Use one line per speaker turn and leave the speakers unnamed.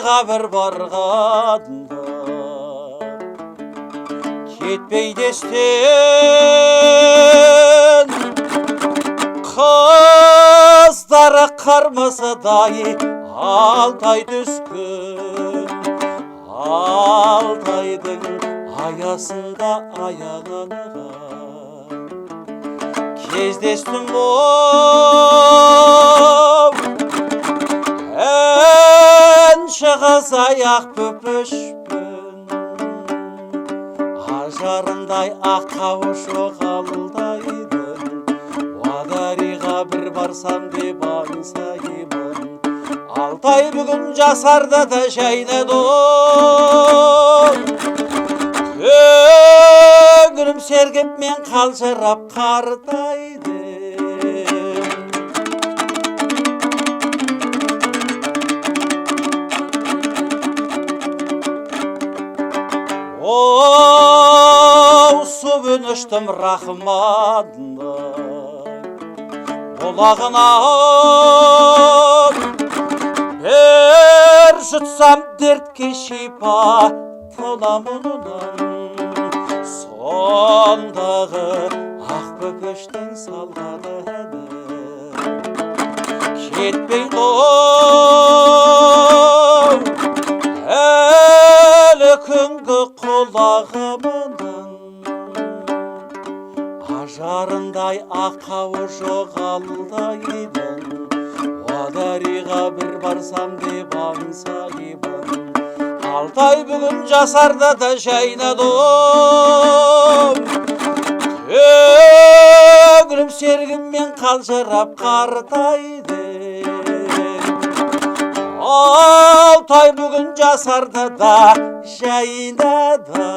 Алтайға бір барғанда кетпейді естен қыздары қармысыдай Алтай түскен Алтайдың аясында аяланған кездестім оу әнші қыз аяқ бүпішпін ажарындай ақ қауышы қалдайдың уадариға бір барсам деп аңсаймын Алтай бүгін жасарды да жайнады көңілім сергіп мен қалжырап қартайдым оу суын іштім рахматындай бұлағынан бір жұтсам дертке шипа толамынан сондағы ақ бөпештің салғаны кетпейді әлі күнгі құлағымның ажарындай ақ қауышы қалдайдың уадариға бір барсам деп аңсаймын Алтай бүгін жасарды да жайнады көңілім сергіммен қалжырап қартайды Алтай бүгін жасарды да жайнады